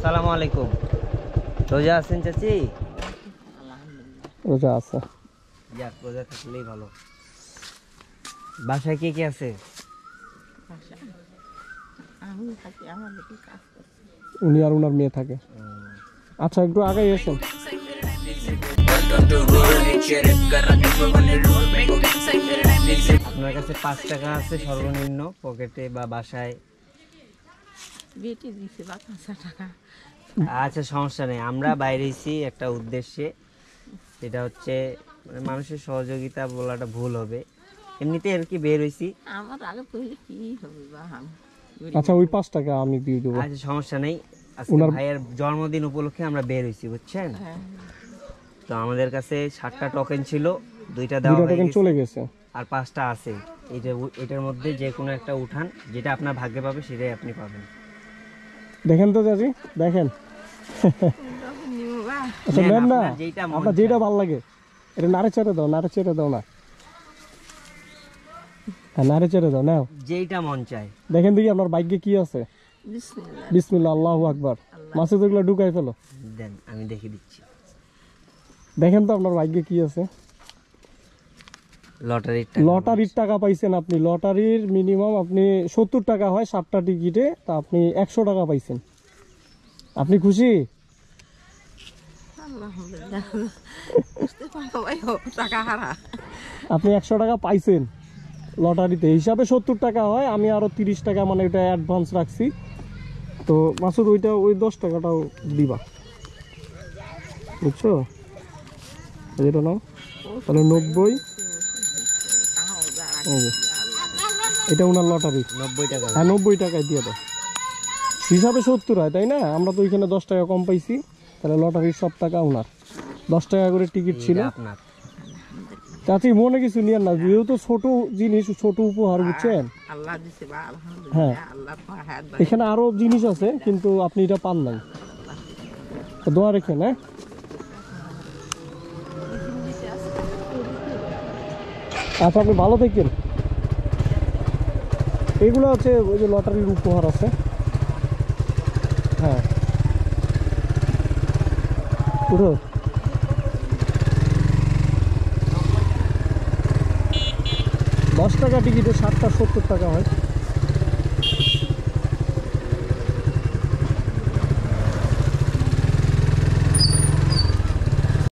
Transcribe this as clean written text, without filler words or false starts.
আসসালামু আলাইকুম। রোজা আছেন চাচি? রোজা আছে। যাক, রোজা থাকলেই ভালো। বাসায় কে কে আছে? উনি আর উনার মেয়ে থাকে। আচ্ছা, একটু আগে এসেন। আপনার কাছে 5 টাকা আছে সর্বনিম্ন পকেটে বা বাসায়? আচ্ছা, সমস্যা নেই। আমরা বাইরেছি একটা উদ্দেশ্যে, সেটা হচ্ছে মানে মানুষের সহযোগিতা বলাটা ভুল হবে, এমনিতে আর কি বের হইছি। আচ্ছা, ওই 5 টাকা আমি দিয়ে দেবো। আচ্ছা, সমস্যা নেই। আজকে ভাইয়ের জন্মদিন উপলক্ষে আমরা বের হইছি, বুঝছেন? তো আমাদের কাছে 7টা টোকেন ছিল, 2টা দেওয়া হয়ে গেছে, চলে গেছে, আর 5টা আছে। এটার মধ্যে যে কোনো একটা উঠান, যেটা আপনার ভাগ্যে পাবে সেটাই আপনি পাবেন। দেখেন তো চাচি, দেখেন। আচ্ছা, নেন না, আপনার যেটা ভালো লাগে। এটা নাড়ে চেড়ে দাও, নাড়ে চেড়ে দাও না, নাড়ে চেড়ে দাও, নাও যেইটা মন চায়। দেখেন দেখি আপনার ভাগ্যে কি আছে। বিসমিল্লাহ, আল্লাহু আকবার। মাসুদ, ওগুলো ঢুকাই ফেলো। দেন, আমি দেখে দিচ্ছি। দেখেন তো আপনার ভাগ্যে কি আছে। লটারির টাকা পাইছেন আপনি। লটারির মিনিমাম আপনি 70 টাকা হয় 7টা টিকিটে, তা আপনি 100 টাকা পাইছেন। আপনি খুশি? আপনি 100 টাকা পাইছেন লটারিতে, হিসাবে 70 টাকা হয়। আমি আরো 30 টাকা মানে এটা অ্যাডভান্স রাখছি। তো মাসুদ, ওই 10 টাকাটাও দিবা, বুঝছো? এটা নাও, তাহলে 90। এটা ওনার লটারি, 90 টাকা। হ্যাঁ, 90 টাকায় দিয়ে দাও। হিসাবে 70 হয়, তাই না? আমরা তো ওইখানে 10 টাকা কম পাইছি, তাহলে লটারির সব টাকা ওনার। 10 টাকা করে টিকিট ছিল। চাচি, মনে কিছু নিয়েন না, যেহেতু ছোট জিনিস, ছোট উপহার, বুঝছেন? হ্যাঁ, এখানে আরো জিনিস আছে, কিন্তু আপনি এটা পান নাই। দোয়া রেখেন। হ্যাঁ, আচ্ছা, আপনি ভালো থাকেন। এগুলো হচ্ছে ওই যে লটারির উপহার আছে। হ্যাঁ, পুরো 10 টাকা টিকিটে 7টা 70 টাকা হয়।